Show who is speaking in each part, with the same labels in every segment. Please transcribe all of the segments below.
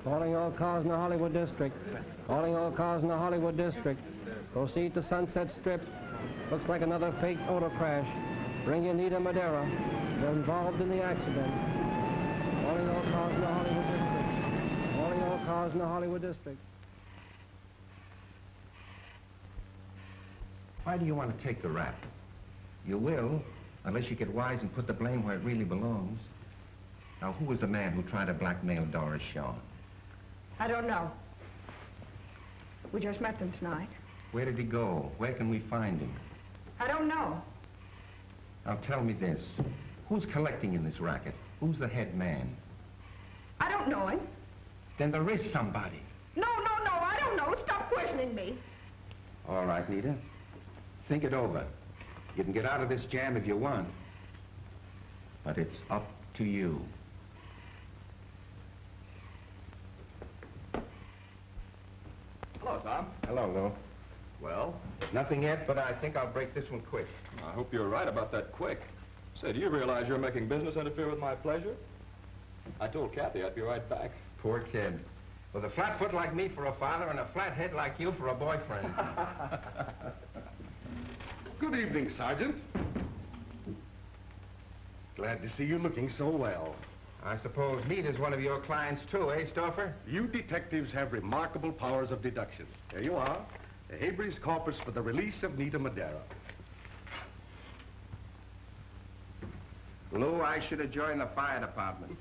Speaker 1: Calling all cars in the Hollywood district. Calling all cars in the Hollywood district. Proceed to Sunset Strip. Looks like another fake auto crash. Bring Anita Madera. They're involved in the accident. Calling all cars in the Hollywood district. Calling all cars in the Hollywood district.
Speaker 2: Why do you want to take the rap? You will, unless you get wise and put the blame where it really belongs. Now, who was the man who tried to blackmail Doris Shaw?
Speaker 3: I don't know. We just met them tonight.
Speaker 2: Where did he go? Where can we find him?
Speaker 3: I don't know.
Speaker 2: Now, tell me this. Who's collecting in this racket? Who's the head man?
Speaker 3: I don't know him.
Speaker 2: Then there is somebody.
Speaker 3: No, I don't know. Stop questioning me.
Speaker 2: All right, Nita. Think it over. You can get out of this jam if you want. But it's up to you.
Speaker 4: Hello, Tom.
Speaker 2: Hello, Lou.
Speaker 4: Well?
Speaker 2: Nothing yet, but I think I'll break this one quick.
Speaker 4: I hope you're right about that quick. Say, do you realize you're making business interfere with my pleasure? I told Kathy I'd be right back.
Speaker 2: Poor kid. With a flat foot like me for a father and a flat head like you for a boyfriend.
Speaker 5: Good evening, Sergeant. Glad to see you looking so well.
Speaker 2: I suppose Nita's one of your clients too, eh, Stauffer?
Speaker 5: You detectives have remarkable powers of deduction. There you are. The habeas corpus for the release of Nita Madera.
Speaker 2: Lou, I should have joined the fire department.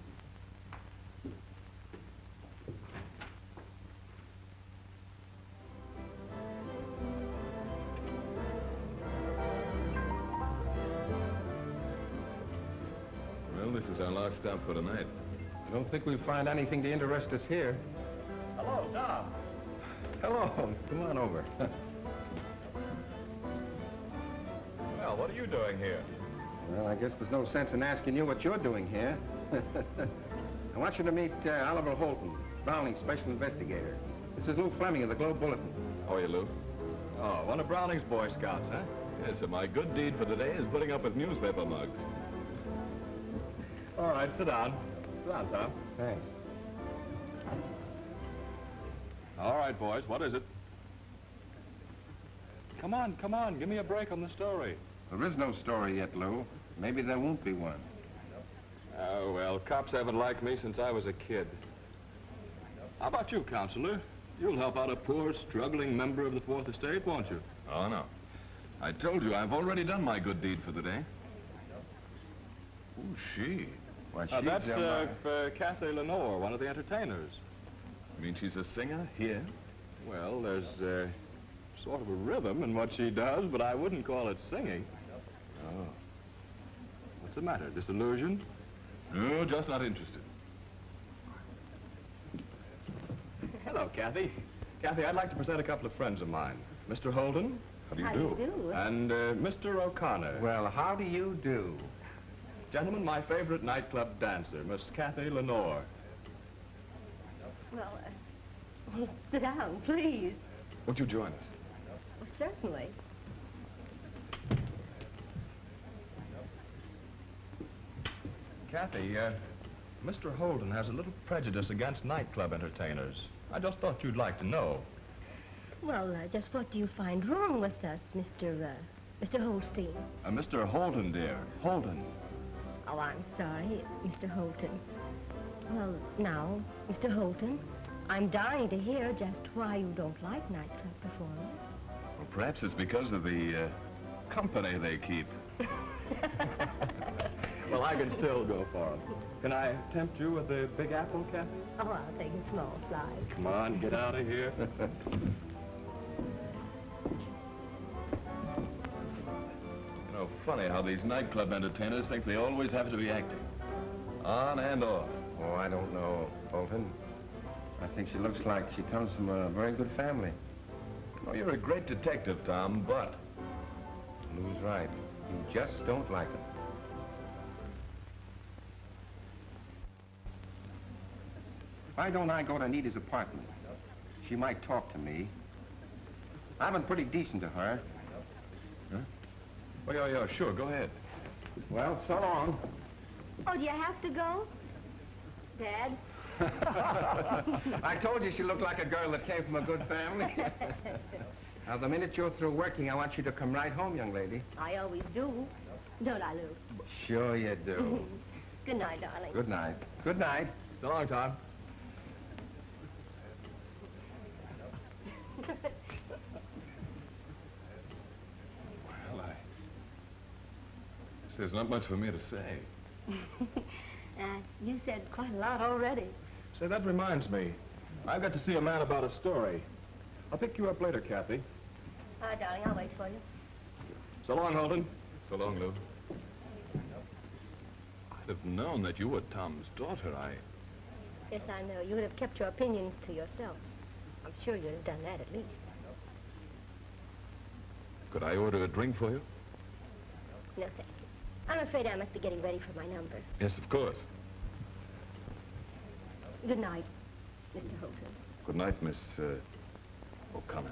Speaker 4: Well, this is our last stop for tonight.
Speaker 2: I don't think we'll find anything to interest us here.
Speaker 4: Hello, Tom.
Speaker 2: Hello. Come on over.
Speaker 4: Well, what are you doing here?
Speaker 2: Well, I guess there's no sense in asking you what you're doing here. I want you to meet Oliver Holton, Browning's special investigator. This is Lou Fleming of the Globe Bulletin.
Speaker 4: How are you, Lou? Oh, one of Browning's Boy Scouts, huh? Yes, and my good deed for the day is putting up with newspaper mugs. All right, sit down. Sit down, Tom.
Speaker 2: Thanks.
Speaker 4: All right, boys, what is it? Come on, give me a break on the story.
Speaker 2: There is no story yet, Lou. Maybe there won't be one.
Speaker 4: Oh, well, cops haven't liked me since I was a kid. How about you, Counselor? You'll help out a poor, struggling member of the Fourth Estate, won't you?
Speaker 6: Oh, no. I told you, I've already done my good deed for the day. Who's she?
Speaker 2: Why,
Speaker 4: That's Kathy Lenore, one of the entertainers.
Speaker 6: You mean she's a singer here?
Speaker 4: Well, there's sort of a rhythm in what she does, but I wouldn't call it singing.
Speaker 6: Oh.
Speaker 4: What's the matter? Disillusioned?
Speaker 6: No, just not interested.
Speaker 4: Hello, Kathy. Kathy, I'd like to present a couple of friends of mine. Mr. Holden.
Speaker 6: How do you
Speaker 3: How
Speaker 6: do?
Speaker 3: do you do?
Speaker 4: And Mr. O'Connor.
Speaker 2: Well, how do you do?
Speaker 4: Gentlemen, my favorite nightclub dancer, Miss Kathy Lenore.
Speaker 3: Well, sit down, please.
Speaker 6: Won't you join us?
Speaker 3: Oh, certainly.
Speaker 4: Kathy, Mr. Holden has a little prejudice against nightclub entertainers. I just thought you'd like to know.
Speaker 3: Well, just what do you find wrong with us, Mr. Holstein?
Speaker 4: Mr. Holden, dear. Holden.
Speaker 3: Oh, I'm sorry, Mr. Holton. Well, now, Mr. Holton, I'm dying to hear just why you don't like nightclub performers.
Speaker 6: Well, perhaps it's because of the company they keep.
Speaker 4: Well, I can still go for them. Can I tempt you with the Big Apple, Kathy?
Speaker 3: Oh, I'll take a small slice.
Speaker 4: Come on, get out of here.
Speaker 6: You know, funny how these nightclub entertainers think they always have to be acting. On and off.
Speaker 2: Oh, I don't know, Holton. I think she looks like she comes from a very good family.
Speaker 6: Oh, you're a great detective, Tom, but...
Speaker 2: Lou's right. You just don't like them. Why don't I go to Anita's apartment? She might talk to me. I've been pretty decent to her.
Speaker 6: Huh? Oh, yeah, sure, go ahead.
Speaker 2: Well, so long.
Speaker 3: Oh, do you have to go? Dad,
Speaker 2: I told you she looked like a girl that came from a good family. Now, the minute you're through working, I want you to come right home, young lady.
Speaker 3: I always do. Don't I, Lou?
Speaker 2: Sure you do.
Speaker 3: Good night, darling.
Speaker 2: Good night. Good night.
Speaker 4: So long, Tom.
Speaker 6: Well, there's not much for me to say.
Speaker 3: You said quite a lot already.
Speaker 4: Say, that reminds me. I've got to see a man about a story. I'll pick you up later, Kathy.
Speaker 3: All right, darling, I'll wait for you.
Speaker 4: So long, Holden.
Speaker 6: So long, Lou. I'd have known that you were Tom's daughter.
Speaker 3: Yes, I know. You would have kept your opinions to yourself. I'm sure you'd have done that at least.
Speaker 6: Could I order a drink for you?
Speaker 3: No, thank you. I'm afraid I must be getting ready for my number.
Speaker 6: Yes, of course.
Speaker 3: Good night, Mr. Holton.
Speaker 6: Good night, Miss O'Connor.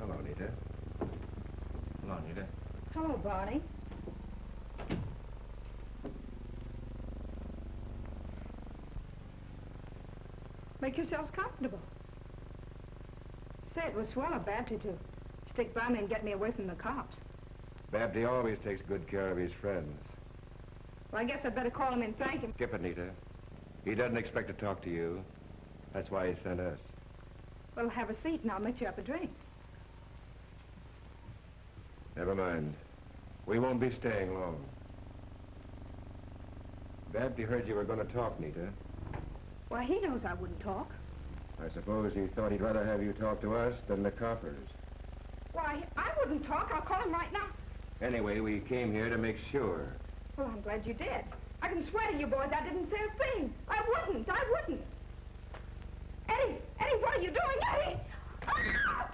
Speaker 2: Hello, Nita. Hello, Nita.
Speaker 7: Hello, Barney. Make yourselves comfortable. Say, it was swell of Babsy to stick by me and get me away from the cops.
Speaker 2: Babsy always takes good care of his friends.
Speaker 7: Well, I guess I'd better call him and thank him.
Speaker 2: Skip it, Nita. He doesn't expect to talk to you. That's why he sent us.
Speaker 7: Well, have a seat and I'll mix you up a drink.
Speaker 2: Never mind. We won't be staying long. Babsy heard you were going to talk, Nita.
Speaker 7: Why, he knows I wouldn't talk.
Speaker 2: I suppose he thought he'd rather have you talk to us than the coppers.
Speaker 7: Why, I wouldn't talk. I'll call him right now.
Speaker 2: Anyway, we came here to make sure.
Speaker 7: Well, I'm glad you did. I can swear to you boys I didn't say a thing. I wouldn't. Eddie, what are you doing, Eddie? Ah!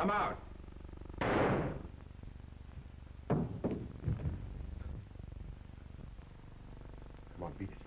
Speaker 4: Come out.
Speaker 2: Come on, beat it.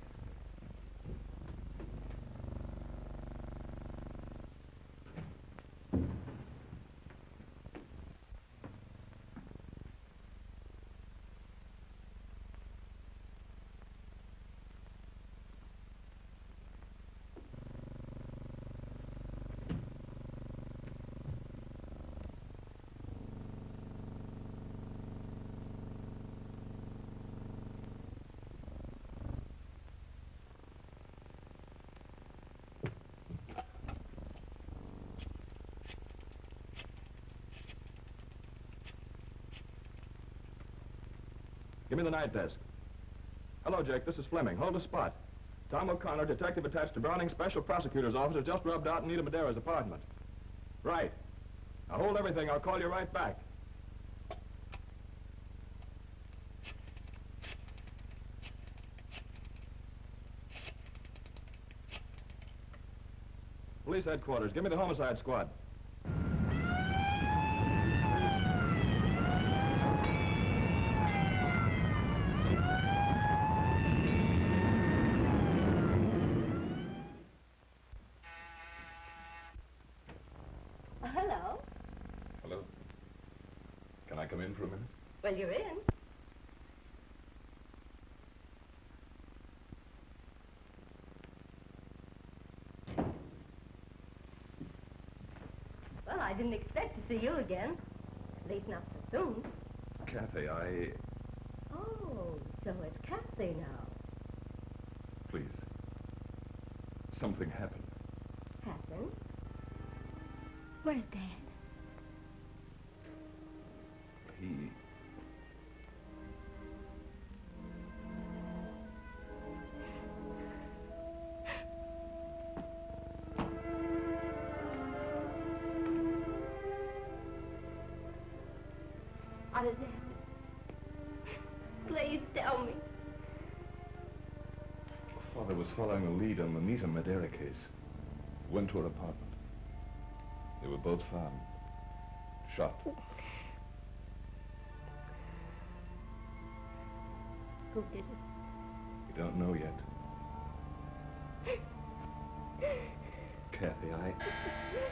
Speaker 4: Give me the night desk. Hello, Jake. This is Fleming. Hold the spot. Tom O'Connor, detective attached to Browning's Special Prosecutor's Office, has just rubbed out in Nita Madera's apartment. Right. Now hold everything. I'll call you right back. Police headquarters. Give me the homicide squad.
Speaker 3: Hello.
Speaker 6: Hello. Can I come in for a minute?
Speaker 3: Well, you're in. Well, I didn't expect to see you again. At least not so soon.
Speaker 6: Kathy,
Speaker 3: Oh, so it's Kathy now.
Speaker 6: Please. Something happened.
Speaker 3: Happened? Where's Dad?
Speaker 6: He...
Speaker 3: What has happened? Please tell me.
Speaker 6: Father was following a lead on the Nita Madera case. Went to her apartment. They were both found. Shot.
Speaker 3: Who did it?
Speaker 6: We don't know yet. Kathy, I'll answer it.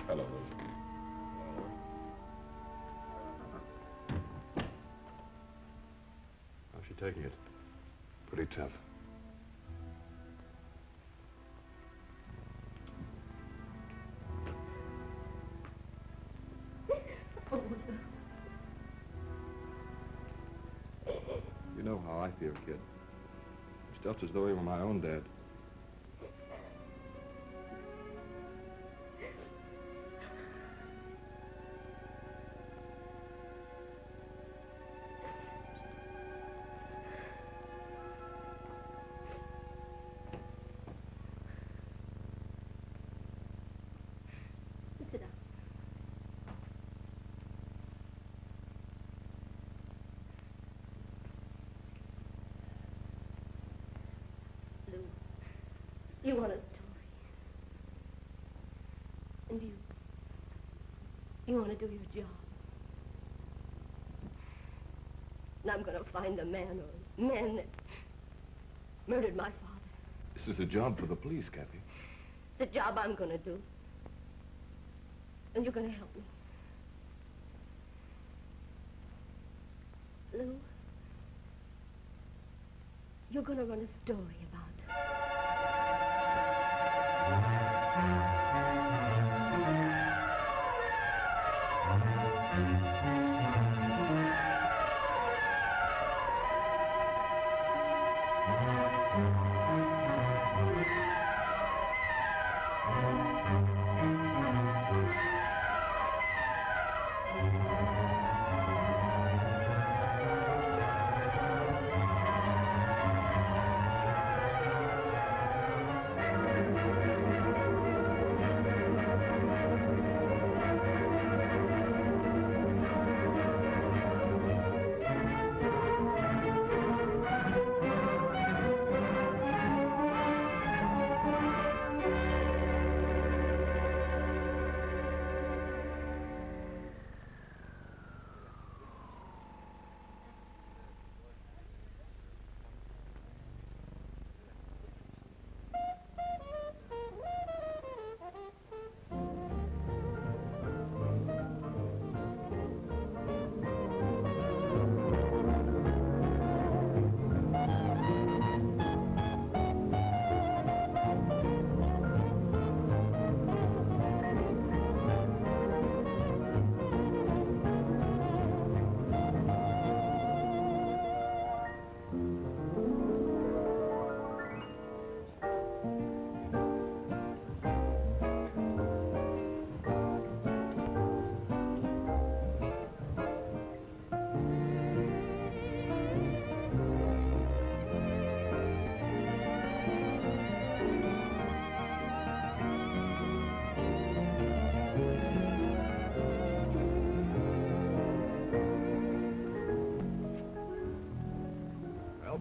Speaker 6: Hello, Rosa.
Speaker 4: How's she taking it?
Speaker 6: Pretty tough.
Speaker 3: Oh,
Speaker 4: You know how I feel, kid. It's just as though he were my own dad.
Speaker 3: sit down. You want a story. And you want to do your job. And I'm going to find the man or men that murdered my father.
Speaker 6: This is a job for the police, Kathy.
Speaker 3: The job I'm going to do. And you're going to help me. Lou, you're going to run a story about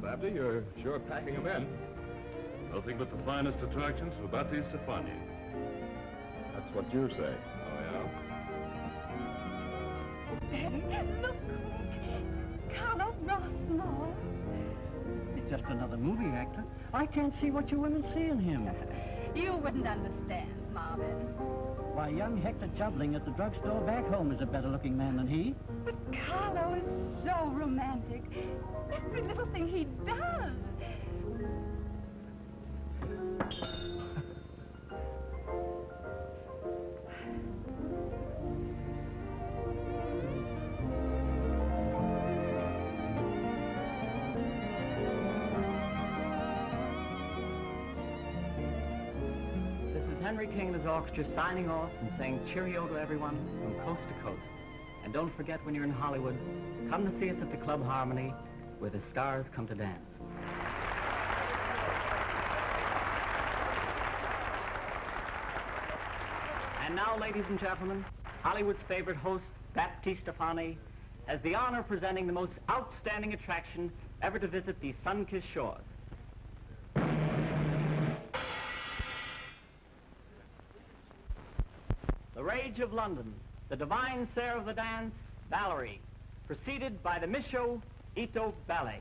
Speaker 4: Babby, you're sure packing them in.
Speaker 6: Nothing but the finest attractions for Batty Stefani.
Speaker 4: That's what you say.
Speaker 6: Oh,
Speaker 7: Daddy, look. Carlo Rossmore.
Speaker 8: He's just another movie actor. I can't see what you women see in him.
Speaker 7: You wouldn't understand, Marvin.
Speaker 8: Why, young Hector Jubling at the drugstore back home is a better-looking man than he.
Speaker 7: But Carlo is so romantic. Every little thing he does.
Speaker 8: Henry Kingler's orchestra signing off and saying cheerio to everyone from coast to coast. And don't forget, when you're in Hollywood, come to see us at the Club Harmony, where the stars come to dance. And now, ladies and gentlemen, Hollywood's favorite host, Baptiste Stefani, has the honor of presenting the most outstanding attraction ever to visit these sun-kissed shores. The Rage of London, the divine Sarah of the dance, Valerie, preceded by the Michaud Ito Ballet.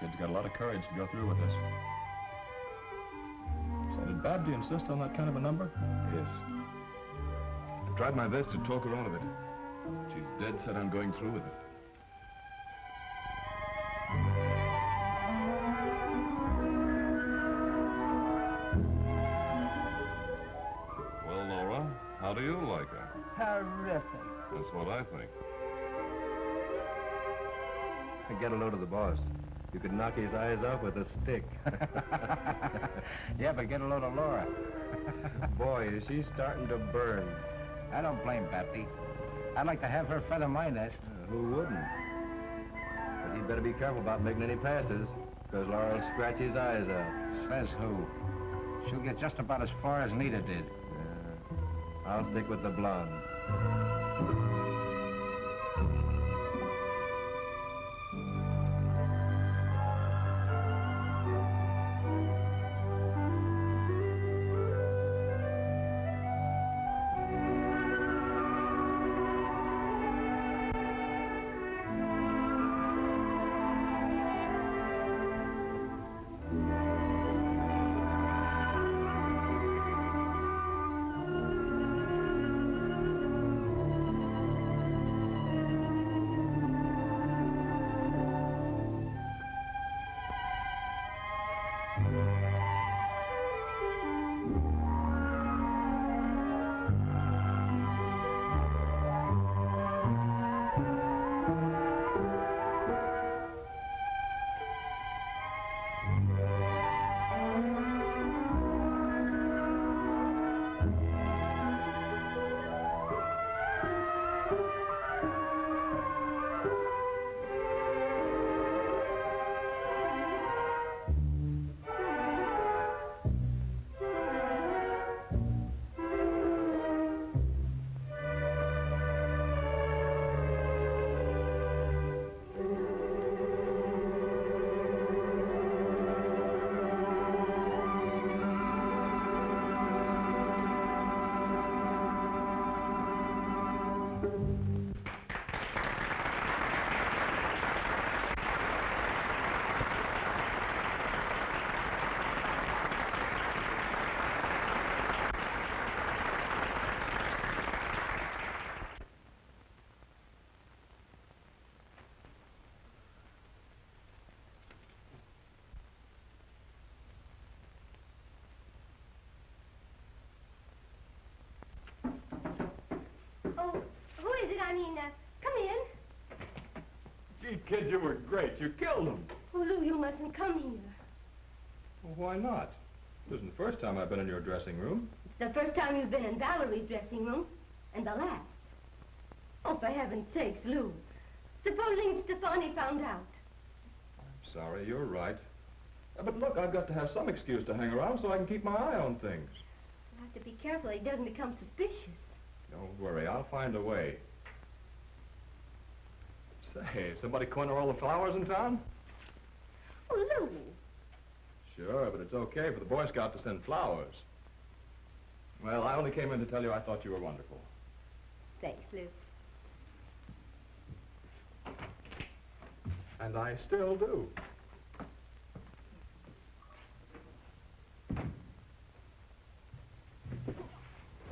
Speaker 4: Kid's got a lot of courage to go through with this. Say, did Babby insist on that kind of a number?
Speaker 6: Yes. I tried my best to talk her out of it. She's dead set on going through with it. Well, Laura, how do you like her?
Speaker 9: Terrific.
Speaker 6: That's what I think.
Speaker 2: Get a load of the boss. You could knock his eyes out with a stick.
Speaker 9: Yeah, but get a load of Laura.
Speaker 2: Boy, is she starting to burn.
Speaker 9: I don't blame Pappy. I'd like to have her feather my nest.
Speaker 2: Who wouldn't? But he'd better be careful about making any passes, because Laura'll scratch his eyes out.
Speaker 9: Says who? She'll get just about as far as Nita did.
Speaker 2: I'll stick with the blonde.
Speaker 3: Come in.
Speaker 4: Gee, kid, you were great. You killed him.
Speaker 3: Oh, Lou, you mustn't come here.
Speaker 4: Well, why not? This isn't the first time I've been in your dressing room.
Speaker 3: It's the first time you've been in Valerie's dressing room, and the last. Oh, for heaven's sakes, Lou. Supposing Stefani found out.
Speaker 4: I'm sorry, you're right. But look, I've got to have some excuse to hang around so I can keep my eye on things.
Speaker 3: You have to be careful he doesn't become suspicious.
Speaker 4: Don't worry, I'll find a way. Say, somebody corner all the flowers in town?
Speaker 3: Oh, Lou.
Speaker 4: Sure, but it's okay for the Boy Scout to send flowers. Well, I only came in to tell you I thought you were wonderful.
Speaker 3: Thanks, Lou.
Speaker 4: And I still do.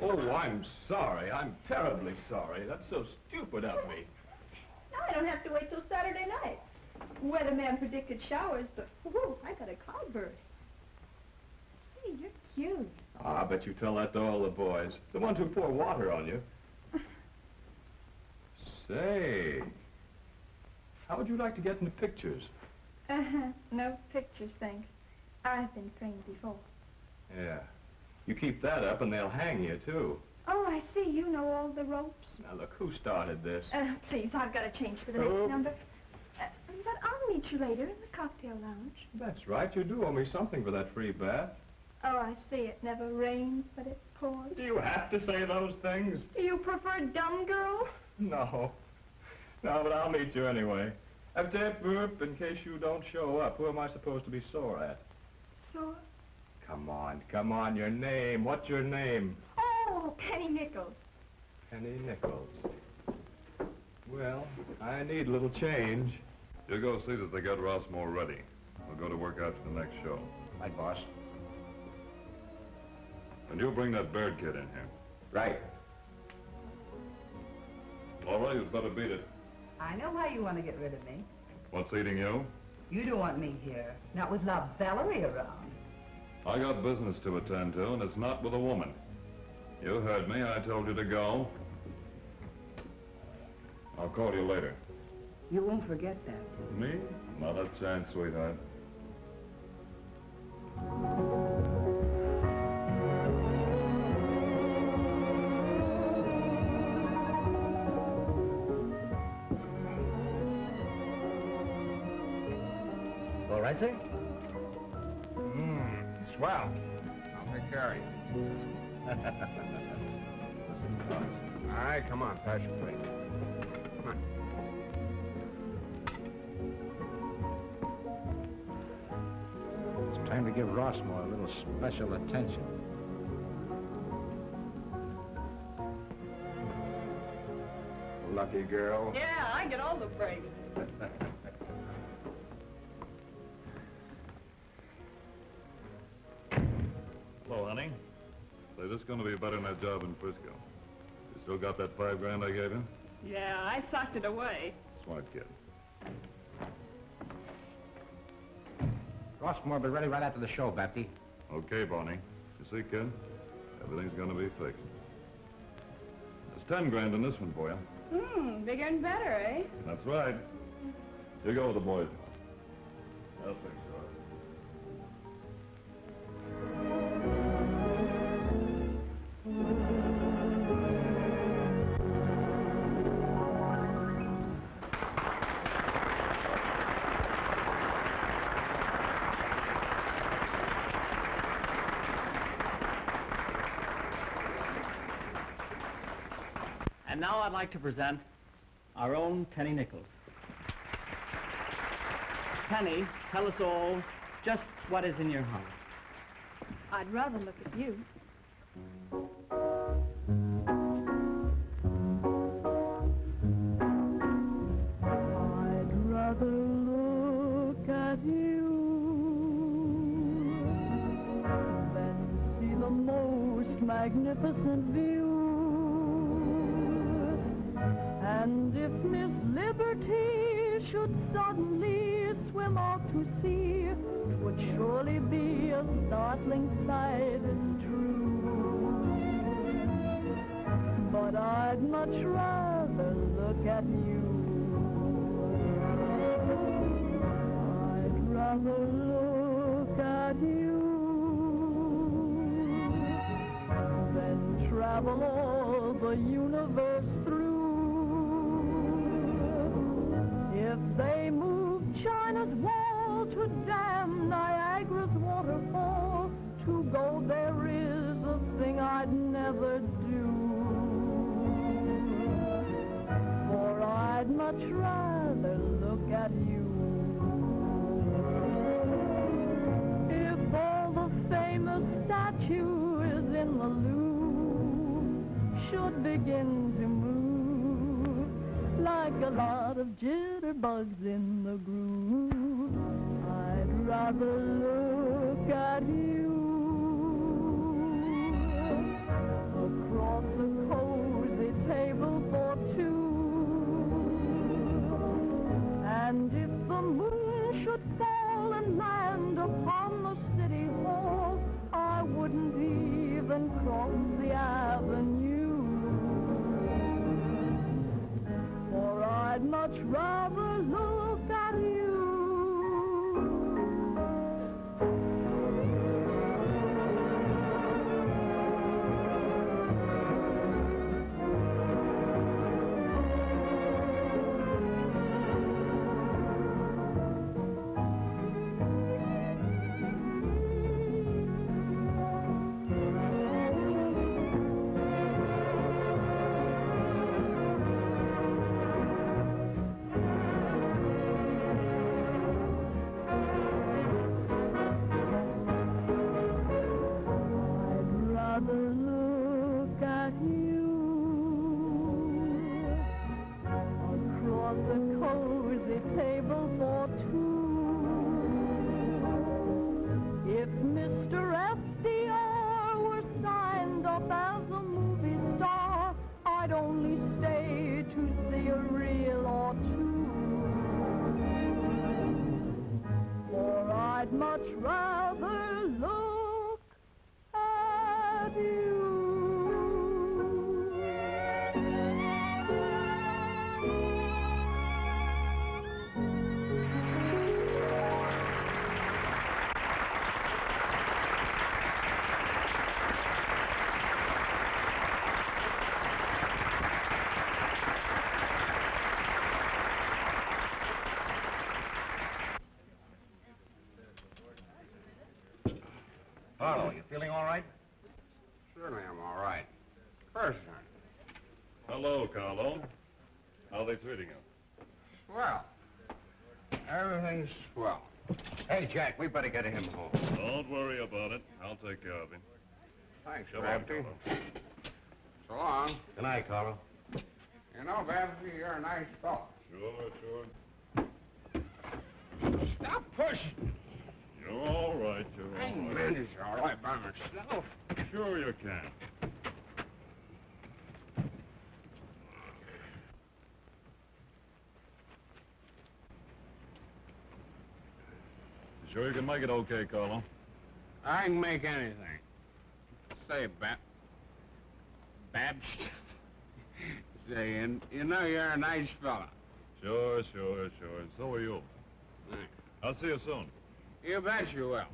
Speaker 4: Oh, I'm sorry. I'm terribly sorry. That's so stupid of me.
Speaker 7: Now I don't have to wait till Saturday night. Weatherman predicted showers, but whoo, I got a cloudburst. Hey, you're cute.
Speaker 4: Ah, I bet you tell that to all the boys. The ones who pour water on you. Say, how would you like to get into pictures?
Speaker 7: No pictures, thanks. I've been framed before.
Speaker 4: Yeah. You keep that up and they'll hang you, too.
Speaker 7: Oh, I see. You know all the ropes.
Speaker 4: Now, look, who started this?
Speaker 7: Please, I've got to change for the next number. But I'll meet you later in the cocktail lounge.
Speaker 4: That's right. You do owe me something for that free bath.
Speaker 7: Oh, I see. It never rains, but it pours.
Speaker 4: Do you have to say those things?
Speaker 7: Do you prefer dumb girls?
Speaker 4: No. No, but I'll meet you anyway. In case you don't show up, who am I supposed to be sore at?
Speaker 7: Sore?
Speaker 4: Come on, your name. What's your name?
Speaker 7: Oh, Penny Nichols.
Speaker 4: Penny Nichols. Well, I need a little change.
Speaker 6: You go see that they get Rossmore ready. We'll go to work after the next show.
Speaker 9: Right, boss.
Speaker 6: And you'll bring that Baird kid in here.
Speaker 9: Right.
Speaker 6: Laura, you'd better beat it.
Speaker 10: I know why you want to get rid of me.
Speaker 6: What's eating you?
Speaker 10: You don't want me here. Not with La Valerie around.
Speaker 6: I got business to attend to, and it's not with a woman. You heard me. I told you to go. I'll call you later.
Speaker 10: You won't forget that.
Speaker 6: Me? Not a chance, sweetheart.
Speaker 9: All right, sir?
Speaker 2: Swell. I'll take care of you. All right, come on, pass your plate. Come on.
Speaker 9: It's time to give Rossmore a little special attention.
Speaker 2: Lucky girl.
Speaker 7: Yeah, I get all the praise.
Speaker 6: Hello, honey. Say, this is going to be better than that job in Frisco. You still got that $5 grand I gave you?
Speaker 7: Yeah, I socked it away.
Speaker 6: Smart kid.
Speaker 9: Rossmore will be ready right after the show, Bapty.
Speaker 6: Okay, Bonnie. You see, kid? Everything's going to be fixed. There's 10 grand in this one for you.
Speaker 7: Bigger and better, eh?
Speaker 6: That's right. You go with the boys. I'll fix yours.
Speaker 8: And now I'd like to present our own Penny Nichols. Penny, tell us all just what is in your heart.
Speaker 7: I'd rather look at you.
Speaker 11: I'd rather look at you than see the most magnificent view. And if Miss Liberty should suddenly swim out to sea, 'twould surely be a startling sight, it's true. But I'd much rather look at you. I'd rather look at you than travel all the universe through. If they move China's wall to dam Niagara's waterfall, to go there is a thing I'd never do. For I'd much rather look at you. If all the famous statues in the Louvre should begin to move like a lot of jitterbugs in the groove, I'd rather look at you across a cozy table for two. And if the moon should fall and land upon the city hall, I wouldn't even cross the avenue. For I'd much rather look at you. I'd much rather look at you.
Speaker 2: Harlow, you feeling all right? Certainly I'm all right. Person.
Speaker 6: Hello, Carlo. How are they treating you?
Speaker 2: Swell. Everything's swell. Hey, Jack, we better get him home.
Speaker 6: Don't worry about it. I'll take care of him.
Speaker 2: Thanks,
Speaker 6: Come on,
Speaker 2: Babsy.
Speaker 6: Carlo.
Speaker 2: So long.
Speaker 5: Good night, Carlo.
Speaker 2: You know, Babsy, you're a nice fellow.
Speaker 6: Sure.
Speaker 2: Stop pushing.
Speaker 6: You're all right. You're
Speaker 2: I
Speaker 6: all
Speaker 2: can
Speaker 6: right.
Speaker 2: manage all right by myself.
Speaker 6: Sure you can. You sure you can make it okay, Carlo?
Speaker 2: I can make anything. Say, Babs. Say, and you know you're a nice fella.
Speaker 6: Sure. So are you.
Speaker 2: Thanks.
Speaker 6: I'll see you soon.
Speaker 2: You bet you will.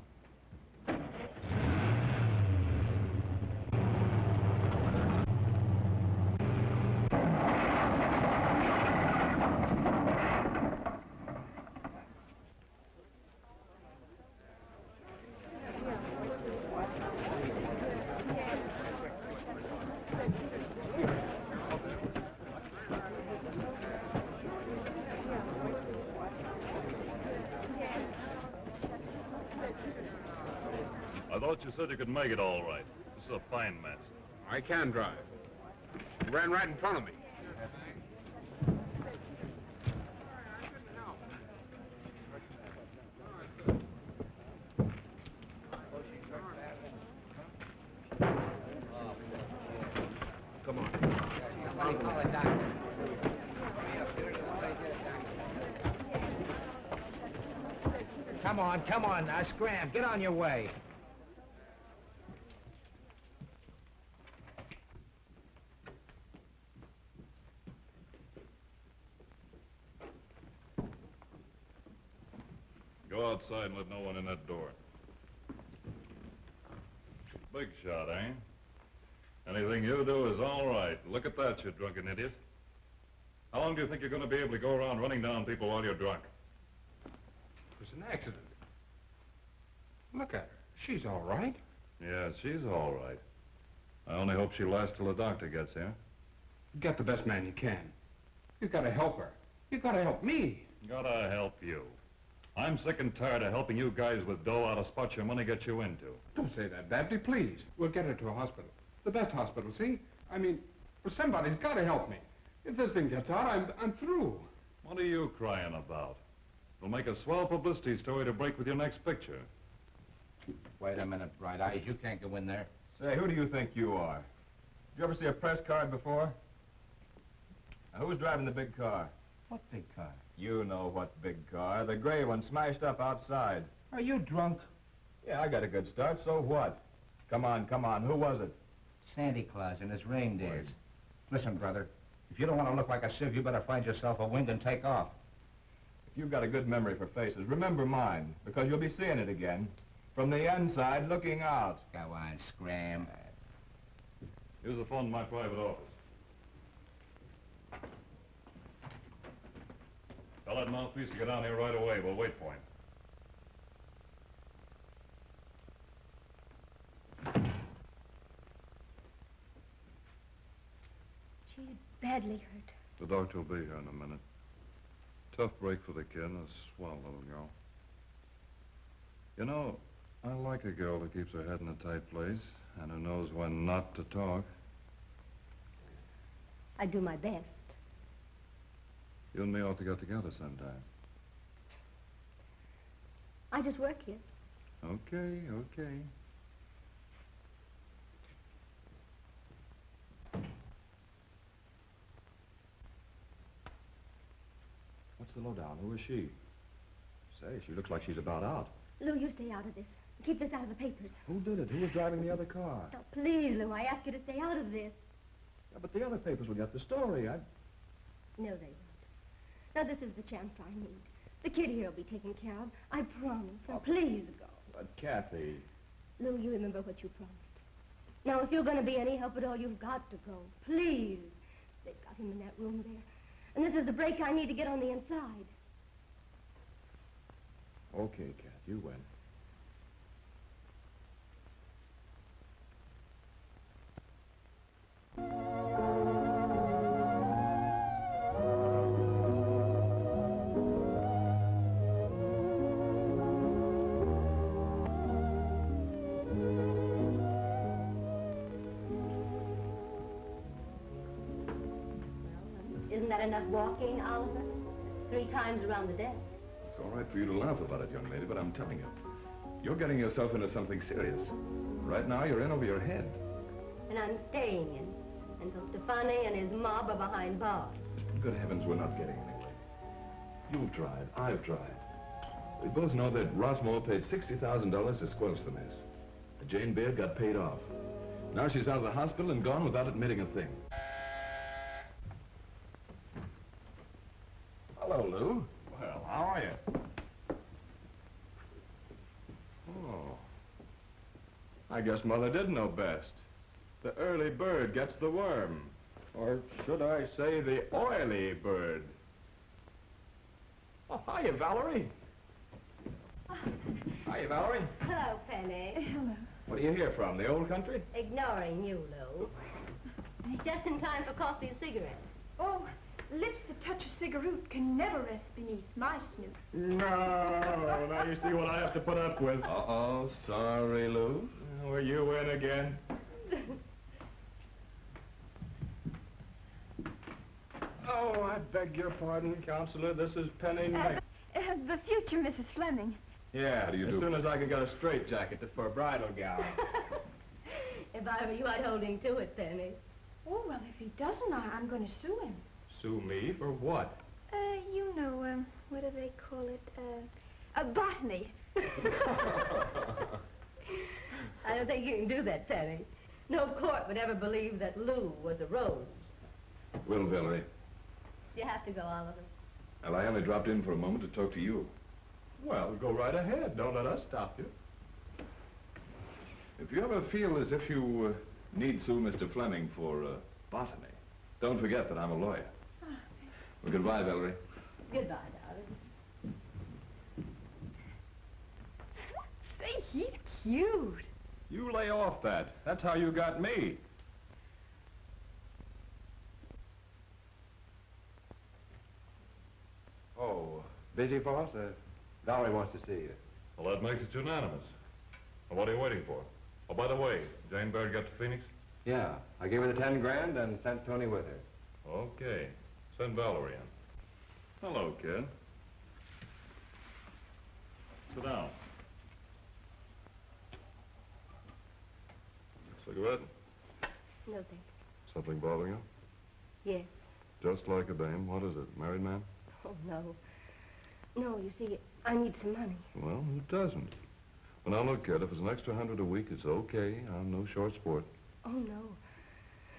Speaker 6: I thought you said you could make it all right. This is a fine mess.
Speaker 2: I can drive. You ran right in front of me. Come on.
Speaker 9: Come on, now, scram. Get on your way.
Speaker 6: Go outside and let no one in that door. Big shot, eh? Anything you do is all right. Look at that, you drunken idiot. How long do you think you're going to be able to go around running down people while you're drunk?
Speaker 2: It was an accident. Look at her. She's all right.
Speaker 6: Yeah, she's all right. I only hope she lasts till the doctor gets here.
Speaker 2: Get the best man you can. You've got to help her. You've got to help me.
Speaker 6: Gotta help you. I'm sick and tired of helping you guys with dough out of spots your money gets you into.
Speaker 2: Don't say that, Babsy, please. We'll get her to a hospital. The best hospital, see? I mean, well, somebody's got to help me. If this thing gets out, I'm through.
Speaker 6: What are you crying about? It'll make a swell publicity story to break with your next picture.
Speaker 9: Wait a minute, Bright Eyes. You can't go in there.
Speaker 4: Say, who do you think you are? Did you ever see a press card before? Now, who's driving the big car?
Speaker 9: What big car?
Speaker 4: You know what big car. The gray one smashed up outside.
Speaker 9: Are you drunk?
Speaker 4: Yeah, I got a good start, so what? Come on. Who was it?
Speaker 9: Santa Claus and his reindeers. Listen, brother, if you don't want to look like a sieve, you better find yourself a wing and take off.
Speaker 4: If you've got a good memory for faces, remember mine, because you'll be seeing it again. From the inside, looking out.
Speaker 9: Go on, scram.
Speaker 6: Here's the phone to my private office. Tell that mouthpiece to get down here right away. We'll wait for him.
Speaker 3: She's badly hurt.
Speaker 6: The doctor will be here in a minute. Tough break for the kid and a swell little girl. You know, I like a girl who keeps her head in a tight place and who knows when not to talk.
Speaker 3: I do my best.
Speaker 6: You and me ought to get together sometime.
Speaker 3: I just work here.
Speaker 6: Okay.
Speaker 4: What's the lowdown? Who is she? Say, she looks like she's about out.
Speaker 3: Lou, you stay out of this. Keep this out of the papers.
Speaker 4: Who did it? Who was driving the other car?
Speaker 3: Oh, please, Lou, I ask you to stay out of this.
Speaker 4: Yeah, but the other papers will get the story.
Speaker 3: No, they won't. Now, this is the chance I need. The kid here will be taken care of. I promise. Now, please go.
Speaker 4: But, Kathy...
Speaker 3: Lou, you remember what you promised. Now, if you're going to be any help at all, you've got to go. Please. They've got him in that room there. And this is the break I need to get on the inside.
Speaker 4: Okay, Kath, you win.
Speaker 3: Isn't that enough walking, Oliver? 3 times around the desk.
Speaker 4: It's all right for you to laugh about it, young lady, but I'm telling you, you're getting yourself into something serious. Right now, you're in over your head.
Speaker 3: And I'm staying in until Stefani and his mob are behind bars.
Speaker 4: Good heavens, we're not getting anywhere. You've tried. I've tried. We both know that Rossmore paid $60,000 to squelch the mess. Jane Baird got paid off. Now she's out of the hospital and gone without admitting a thing. Hello, Lou.
Speaker 6: Well, how are you?
Speaker 4: Oh. I guess Mother did know best. The early bird gets the worm. Or should I say the oily bird? Oh, hiya, Valerie. Hiya, Valerie.
Speaker 3: Hello, Penny.
Speaker 7: Hello.
Speaker 4: What are you here from, the old country?
Speaker 3: Ignoring you, Lou. Just in time for coffee and cigarettes.
Speaker 7: Oh, lips that touch a cigarette can never rest beneath my snoot.
Speaker 4: No, now you see what I have to put up with. Uh-oh, sorry, Lou. Were you in again? Oh, I beg your pardon, Counselor. This is Penny Knight.
Speaker 7: The future Mrs. Fleming.
Speaker 4: Yeah, how do you do? As soon as I can get a straitjacket for a bridal gown.
Speaker 3: If I were you, I'd hold him to it, Penny.
Speaker 7: Oh, well, if he doesn't, I'm going to sue him.
Speaker 4: Sue me for what?
Speaker 7: You know, what do they call it? Botany.
Speaker 3: I don't think you can do that, Penny. No court would ever believe that Lou was a rose.
Speaker 4: Well, Valerie.
Speaker 3: You have to go, Oliver.
Speaker 4: Well, I only dropped in for a moment to talk to you. Well, go right ahead. Don't let us stop you. If you ever feel as if you need sue Mr. Fleming for botany, don't forget that I'm a lawyer. Well, goodbye, Valerie.
Speaker 3: Goodbye, darling.
Speaker 7: Say, he's cute.
Speaker 4: You lay off that. That's how you got me.
Speaker 2: Oh, busy, boss? Valerie wants to see you.
Speaker 6: Well, that makes it unanimous. Well, what are you waiting for? Oh, by the way, Jane Baird got to Phoenix?
Speaker 2: Yeah, I gave her the 10 grand and sent Tony with her.
Speaker 6: Okay. Send Valerie in.
Speaker 4: Hello, kid.
Speaker 6: Sit down.
Speaker 4: Cigarette?
Speaker 3: No, thanks.
Speaker 6: Something bothering you?
Speaker 3: Yes.
Speaker 6: Just like a dame. What is it? Married man?
Speaker 3: Oh, no. No, you see, I need some money.
Speaker 6: Well, who doesn't? Well, now, look, kid, if it's an extra $100 a week, it's okay. I'm no short sport.
Speaker 3: Oh, no.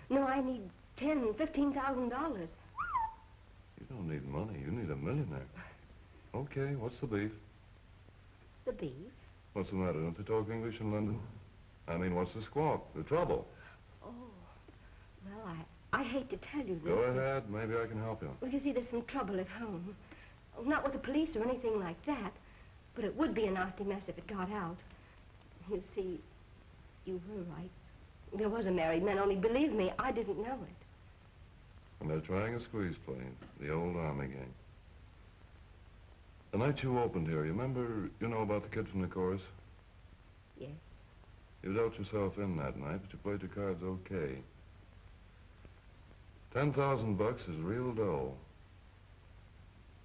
Speaker 3: No, I need $10,000-$15,000.
Speaker 6: You don't need money. You need a millionaire. Okay, what's the beef?
Speaker 3: The beef?
Speaker 6: What's the matter? Don't they talk English in London? I mean, what's the squawk? The trouble?
Speaker 3: Oh, well, I hate to tell you this.
Speaker 6: Go ahead. Maybe I can help you.
Speaker 3: Well, you see, there's some trouble at home. Oh, not with the police or anything like that, but it would be a nasty mess if it got out. You see, you were right. There was a married man, only believe me, I didn't know it.
Speaker 6: And they're trying a squeeze play, the old army gang. The night you opened here, you know about the kid from the chorus?
Speaker 3: Yes.
Speaker 6: You dealt yourself in that night, but you played your cards okay. $10,000 is real dough.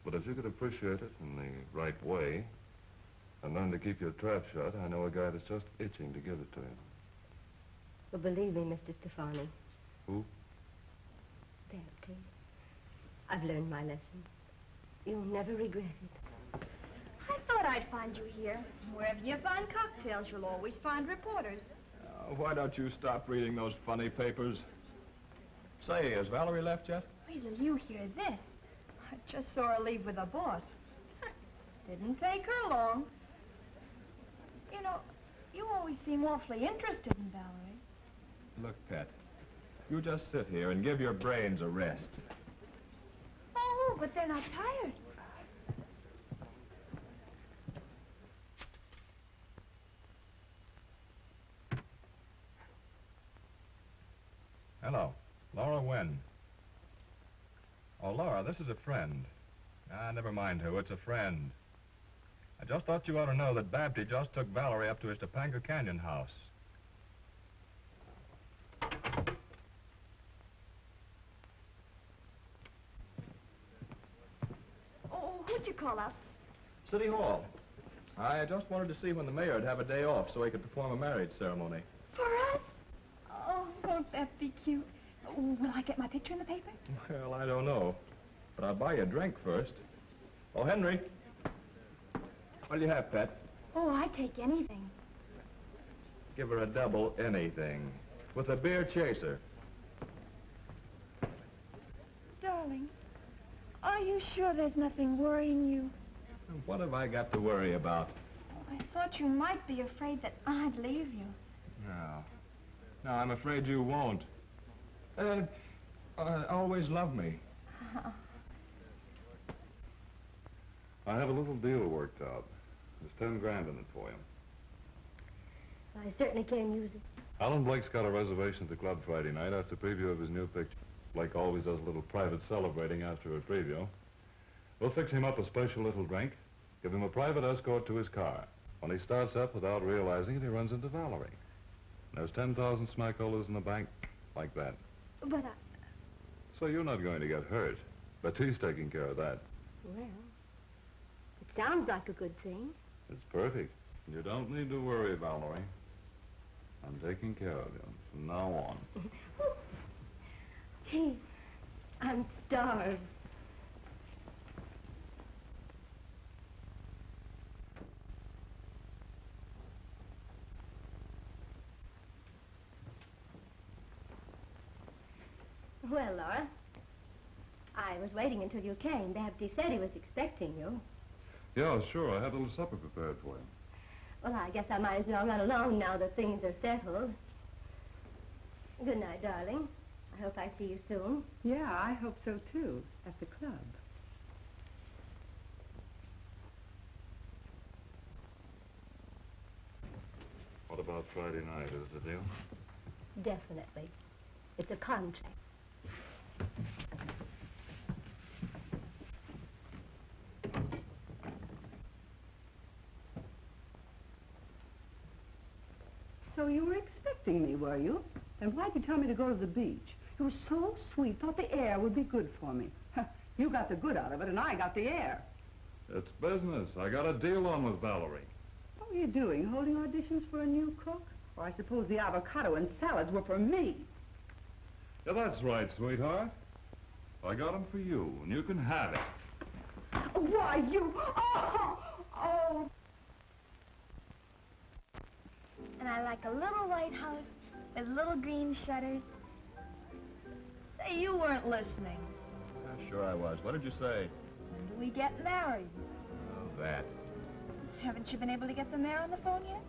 Speaker 6: But if you could appreciate it in the right way and learn to keep your trap shut, I know a guy that's just itching to give it to you.
Speaker 3: Well, believe me, Mr. Stefani.
Speaker 6: Who?
Speaker 3: There, please. I've learned my lesson. You'll never regret it.
Speaker 7: I thought I'd find you here. Wherever you find cocktails, you'll always find reporters.
Speaker 4: Why don't you stop reading those funny papers? Say, has Valerie left yet?
Speaker 7: Wait till you hear this. I just saw her leave with the boss. Didn't take her long. You know, you always seem awfully interested in Valerie.
Speaker 4: Look, Pet, you just sit here and give your brains a rest.
Speaker 7: Oh, but they're not tired.
Speaker 4: Hello. Laura Wynn. Oh, Laura, this is a friend. Ah, never mind who. It's a friend. I just thought you ought to know that Babty just took Valerie up to his Topanga Canyon house.
Speaker 7: Oh, who'd you call up?
Speaker 4: City Hall. I just wanted to see when the mayor'd have a day off so he could perform a marriage ceremony.
Speaker 7: For us? Oh, won't that be cute? Will I get my picture in the paper?
Speaker 4: Well, I don't know. But I'll buy you a drink first. Oh, Henry. What do you have, Pet?
Speaker 7: Oh, I take anything.
Speaker 4: Give her a double anything. With a beer chaser.
Speaker 7: Darling, are you sure there's nothing worrying you?
Speaker 4: What have I got to worry about?
Speaker 7: I thought you might be afraid that I'd leave you.
Speaker 4: No. No, I'm afraid you won't. Always love me.
Speaker 6: I have a little deal worked out. There's 10 grand in it for you.
Speaker 3: I certainly can use it.
Speaker 6: Alan Blake's got a reservation at the club Friday night after preview of his new picture. Blake always does a little private celebrating after a preview. We'll fix him up a special little drink, give him a private escort to his car. When he starts up without realizing it, he runs into Valerie. There's 10,000 smackolas in the bank, like that.
Speaker 3: But
Speaker 6: So you're not going to get hurt. But he's taking care of that.
Speaker 3: well, it sounds like a good thing.
Speaker 6: It's perfect. You don't need to worry, Valerie. I'm taking care of you from now on.
Speaker 3: Gee, I'm starved. Well, Laura, I was waiting until you came. Babty said he was expecting you.
Speaker 6: Yeah, sure. I had a little supper prepared for you.
Speaker 3: Well, I guess I might as well run along now that things are settled. Good night, darling. I hope I see you soon.
Speaker 10: Yeah, I hope so, too, at the club.
Speaker 6: What about Friday night? Is it a deal?
Speaker 3: Definitely. It's a contract.
Speaker 10: So you were expecting me, were you? Then why'd you tell me to go to the beach? You were so sweet, thought the air would be good for me. You got the good out of it, and I got the air.
Speaker 6: It's business. I got a deal on with Valerie.
Speaker 10: What were you doing, holding auditions for a new cook? Or I suppose the avocado and salads were for me.
Speaker 6: Yeah, that's right, sweetheart. I got them for you, and you can have it.
Speaker 7: Why, you... Oh! And I like a little white house with little green shutters. Say, you weren't listening.
Speaker 4: Sure I was. What did you say?
Speaker 7: When do we get married?
Speaker 4: Oh, that.
Speaker 7: Haven't you been able to get the mayor on the phone yet?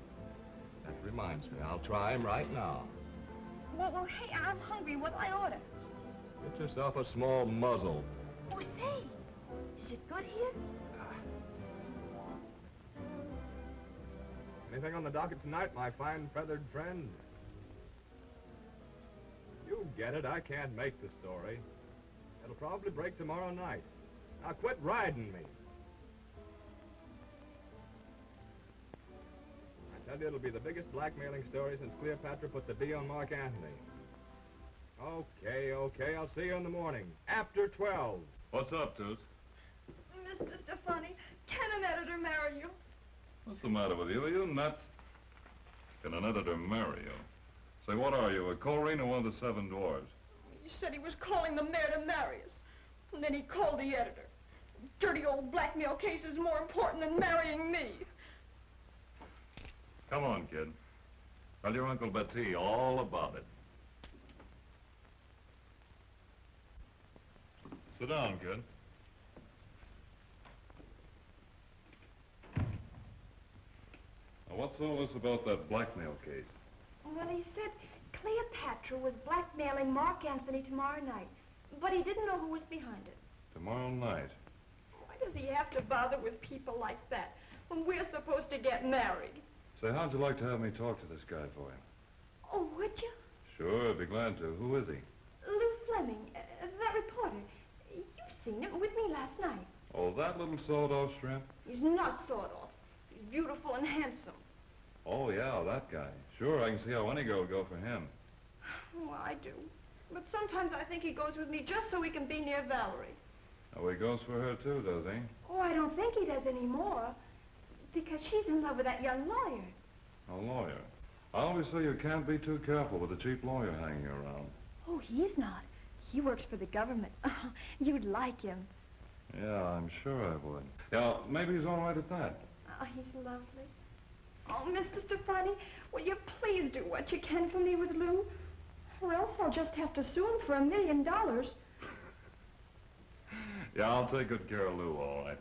Speaker 4: That reminds me. I'll try him right now.
Speaker 7: Well, hey, I'm hungry. What'll I order?
Speaker 4: Get yourself a small muzzle.
Speaker 7: Oh, say, is it good here?
Speaker 4: Anything on the docket tonight, my fine feathered friend? You get it. I can't make the story. It'll probably break tomorrow night. Now quit riding me. I tell you, it'll be the biggest blackmailing story since Cleopatra put the D on Mark Antony. Okay, I'll see you in the morning. After 12.
Speaker 6: What's up, Toots?
Speaker 7: Mr. Stefani, can an editor marry you?
Speaker 6: What's the matter with you? Are you nuts? Can an editor marry you? Say, what are you, a Corrine or one of the Seven Dwarves?
Speaker 7: He said he was calling the mayor to marry us. And then he called the editor. dirty old blackmail case is more important than marrying me.
Speaker 6: Come on, kid. Tell your Uncle Betty all about it. Sit down, kid. Now, what's all this about that blackmail case?
Speaker 7: Well, he said Cleopatra was blackmailing Mark Anthony tomorrow night, but he didn't know who was behind it.
Speaker 6: Tomorrow night.
Speaker 7: Why does he have to bother with people like that when we're supposed to get married?
Speaker 6: Say, how'd you like to have me talk to this guy for you?
Speaker 7: Oh, would you?
Speaker 6: Sure, I'd be glad to. Who is he?
Speaker 7: Lou Fleming, that reporter. You've seen him with me last night.
Speaker 6: Oh, that little sawed-off shrimp?
Speaker 7: He's not sawed off. He's beautiful and handsome.
Speaker 6: Oh, yeah, that guy. Sure, I can see how any girl would go for him.
Speaker 7: Oh, I do. But sometimes I think he goes with me just so he can be near Valerie.
Speaker 6: Oh, he goes for her, too, does he?
Speaker 7: Oh, I don't think he does anymore. Because she's in love with that young lawyer.
Speaker 6: A lawyer? I always say you can't be too careful with a cheap lawyer hanging around.
Speaker 7: Oh, he's not. He works for the government. You'd like him.
Speaker 6: Yeah, I'm sure I would. Yeah, maybe he's all right at that.
Speaker 7: Oh, he's lovely. Oh, Mr. Stefani, will you please do what you can for me with Lou? Or else I'll just have to sue him for $1 million.
Speaker 6: Yeah, I'll take good care of Lou, all right.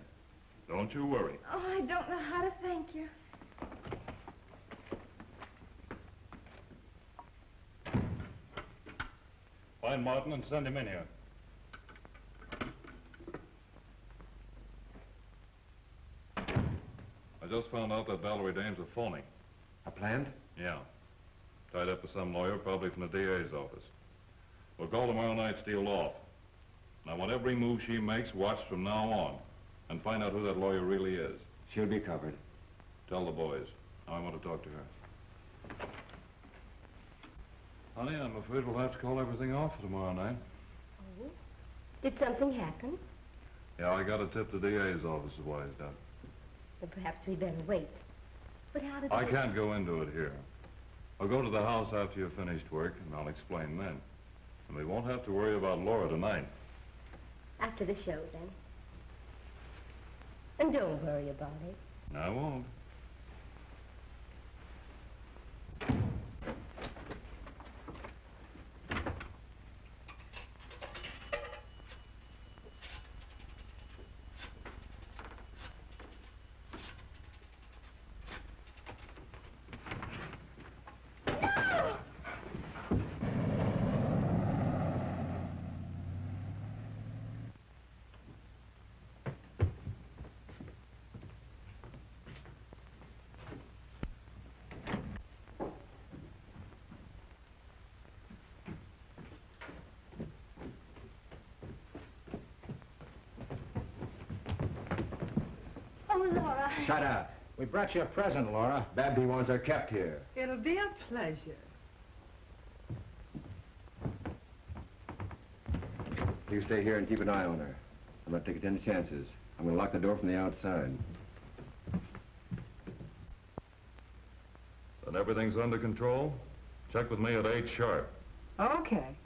Speaker 6: Don't you worry.
Speaker 7: Oh, I don't know how to thank you.
Speaker 6: Find Martin and send him in here. I just found out that Valerie Dame's a phony.
Speaker 2: A plant?
Speaker 6: Yeah. Tied up with some lawyer, probably from the DA's office. We'll call tomorrow night, steal off. And I want every move she makes watched from now on. And find out who that lawyer really is.
Speaker 2: She'll be covered.
Speaker 6: Tell the boys. Now I want to talk to her. Honey, I'm afraid we'll have to call everything off for tomorrow night.
Speaker 3: Oh? Did something happen?
Speaker 6: Yeah, I got a tip the DA's office is wised up.
Speaker 3: Well, perhaps we'd better wait. But how did
Speaker 6: I can't go into it here. I'll go to the house after you've finished work, and I'll explain then. And we won't have to worry about Laura tonight.
Speaker 3: After the show, then. And don't worry about it.
Speaker 6: I won't.
Speaker 3: Laura.
Speaker 9: Shut up. We brought you a present, Laura.
Speaker 2: Babby wants her kept here.
Speaker 10: It'll be a pleasure.
Speaker 2: You stay here and keep an eye on her. I'm not taking any chances. I'm going to lock the door from the outside.
Speaker 6: Then everything's under control? Check with me at 8 sharp.
Speaker 10: Okay.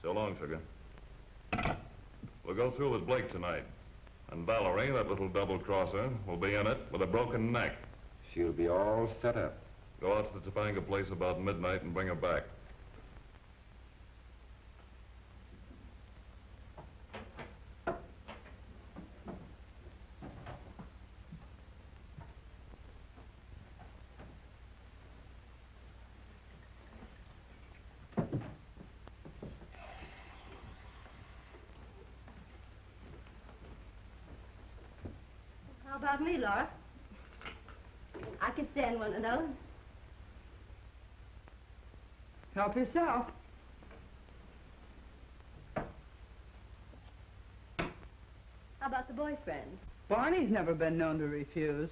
Speaker 6: So long, sugar. We'll go through with Blake tonight. And Valerie, that little double-crosser, will be in it with a broken neck.
Speaker 2: She'll be all set up.
Speaker 6: Go out to the Topanga place about midnight and bring her back.
Speaker 3: How about me, Laura? I could stand one of those.
Speaker 10: Help yourself.
Speaker 3: How about the boyfriend?
Speaker 10: Barney's never been known to refuse.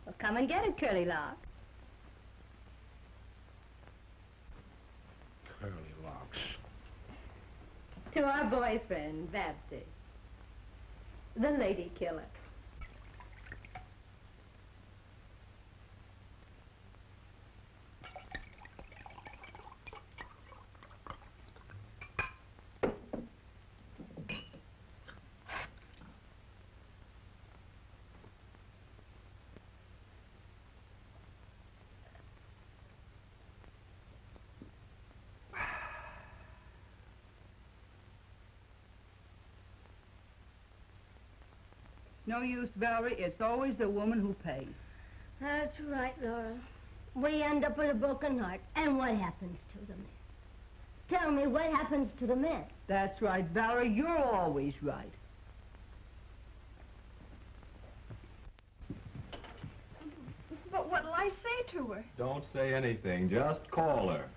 Speaker 3: Well, come and get it, Curly Lock.
Speaker 9: Curly locks.
Speaker 3: To our boyfriend, Babsy. The lady killer.
Speaker 10: No use, Valerie. It's always the woman who pays.
Speaker 3: That's right, Laura. We end up with a broken heart. And what happens to the men? Tell me, what happens to the men?
Speaker 10: That's right, Valerie. You're always right.
Speaker 7: But what'll I say to her?
Speaker 4: Don't say anything. Just call her.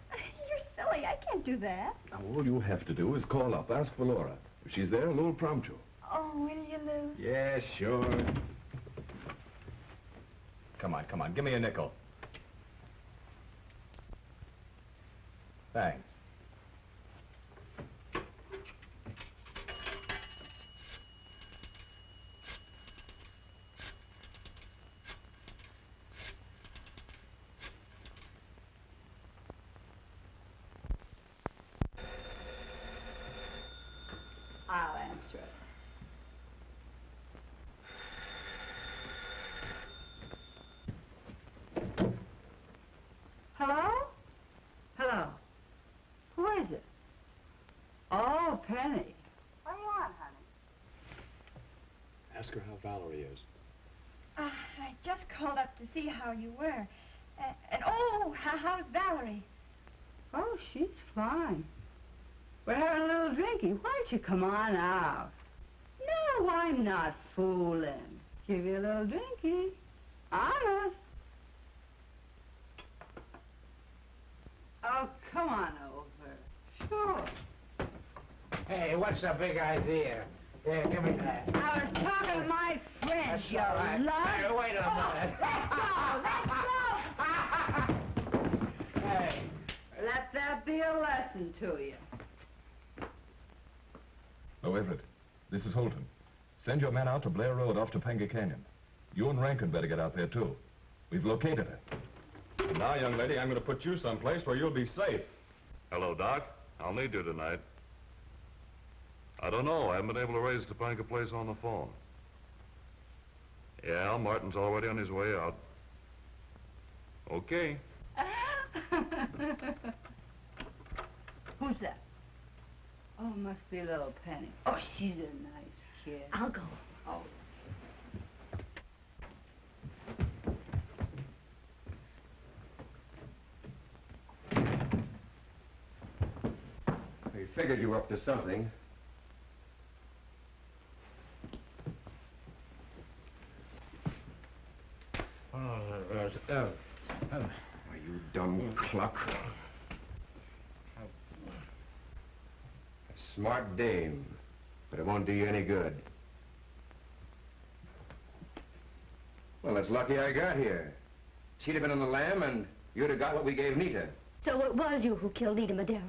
Speaker 7: You're silly. I can't do that.
Speaker 4: Now, all you have to do is call up. Ask for Laura. If she's there, Lou'll prompt you.
Speaker 7: Oh, will you, Lou?
Speaker 4: Yeah, sure. Come on. Give me a nickel. Thanks.
Speaker 10: I'll answer it. Hello? Hello. Who is it? Oh, Penny. What do you want, honey?
Speaker 4: Ask her how Valerie is.
Speaker 7: I just called up to see how you were. How's Valerie?
Speaker 10: Oh, she's fine. We're having a little drinky. Why don't you come on out? No, I'm not fooling. Give you a little drinky. Honest. Oh, come on over. Sure.
Speaker 9: Hey, what's the big idea? Here, give me that.
Speaker 10: I was talking to my friend, you
Speaker 9: all right.
Speaker 10: love.
Speaker 9: Hey, wait a minute.
Speaker 10: Let's go. Hey, let that be a lesson to you.
Speaker 4: Oh, Everett, this is Holton. Send your men out to Blair Road off Topanga Canyon. You and Rankin better get out there, too. We've located her. And now, young lady, I'm going to put you someplace where you'll be safe.
Speaker 6: Hello, Doc. I'll need you tonight. I don't know. I haven't been able to raise Topanga Place on the phone. Yeah, Martin's already on his way out. Okay.
Speaker 10: Who's that? Oh, must be little Penny. Oh, she's a nice kid.
Speaker 3: I'll go.
Speaker 10: Oh.
Speaker 2: We figured you were up to something. You dumb cluck. A smart dame, but it won't do you any good. Well, it's lucky I got here. She'd have been on the lam, and you'd have got what we gave Nita.
Speaker 3: So it was you who killed Nita Madera.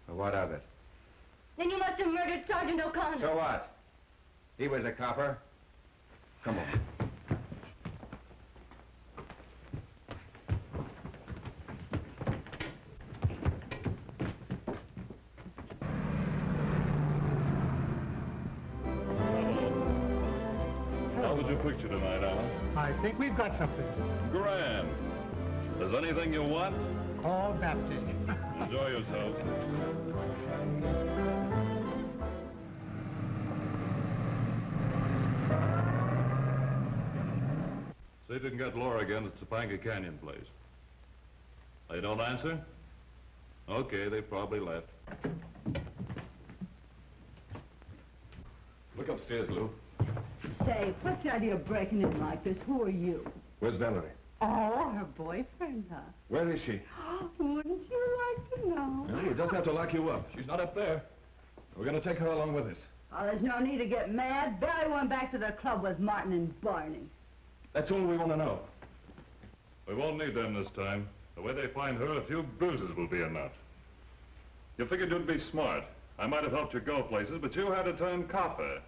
Speaker 2: Well, what of it?
Speaker 3: Then you must have murdered Sergeant O'Connor.
Speaker 2: So what? He was a copper. Come on.
Speaker 6: How was your picture tonight, Alan?
Speaker 12: I think we've got something.
Speaker 6: Grand. There's anything you want?
Speaker 12: Call baptism.
Speaker 6: Enjoy yourself. See if you can get Laura again at Topanga Canyon Place. They don't answer? Okay, they probably left.
Speaker 4: Look upstairs, Lou.
Speaker 10: Say, what's the idea of breaking in like this? Who are you?
Speaker 4: Where's Valerie?
Speaker 10: Oh, her boyfriend, huh?
Speaker 4: Where is she?
Speaker 10: Wouldn't you like to know?
Speaker 4: Well, we just have to lock you up. She's not up there. We're going to take her along with us.
Speaker 10: Oh, there's no need to get mad. Barry went back to the club with Martin and Barney.
Speaker 4: That's all we want to know.
Speaker 6: We won't need them this time. The way they find her, a few bruises will be enough. You figured you'd be smart. I might have helped you go places, but you had to turn copper.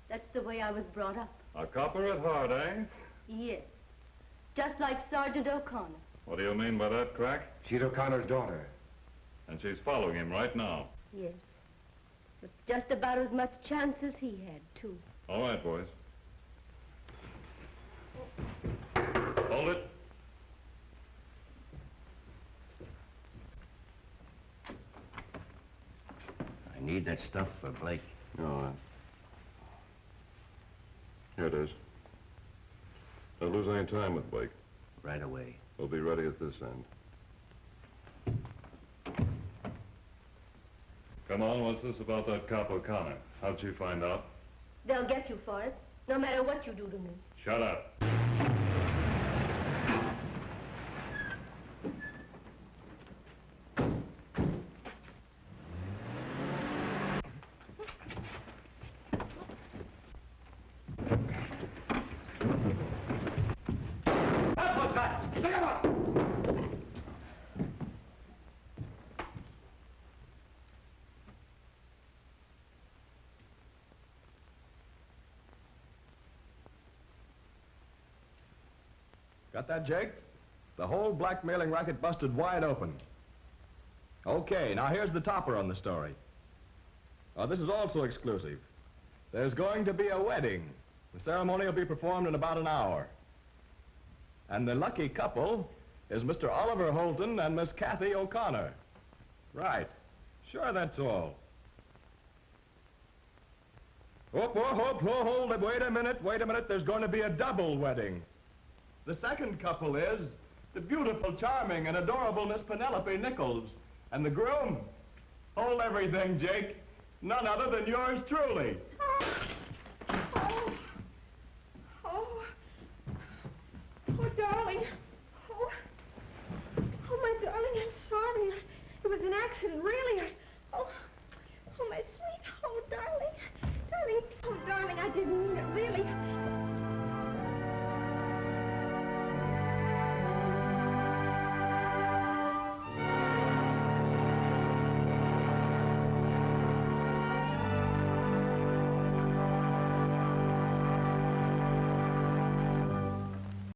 Speaker 3: That's the way I was brought up.
Speaker 6: A copper at heart, eh?
Speaker 3: Yes. Just like Sergeant O'Connor.
Speaker 6: What do you mean by that, Crack?
Speaker 2: She's O'Connor's daughter.
Speaker 6: And she's following him right now.
Speaker 3: Yes. With just about as much chance as he had, too.
Speaker 6: All right, boys. Hold it.
Speaker 2: I need that stuff for Blake. No,
Speaker 6: Here it is. Don't lose any time with Blake.
Speaker 9: Right away.
Speaker 6: We'll be ready at this end. Come on, what's this about that cop O'Connor? How'd she find out?
Speaker 3: They'll get you for it, no matter what you do to me.
Speaker 6: Shut up.
Speaker 4: Got that, Jake? The whole blackmailing racket busted wide open. Okay, now here's the topper on the story. This is also exclusive. There's going to be a wedding. The ceremony will be performed in about an hour. And the lucky couple is Mr. Oliver Holton and Miss Kathy O'Connor. Right. Sure, that's all. Hold it. Wait a minute. There's going to be a double wedding. The second couple is the beautiful, charming, and adorable Miss Penelope Nichols. And the groom, hold everything, Jake. None other than yours truly.
Speaker 7: Oh, darling. Oh, my darling, I'm sorry. It was an accident, really.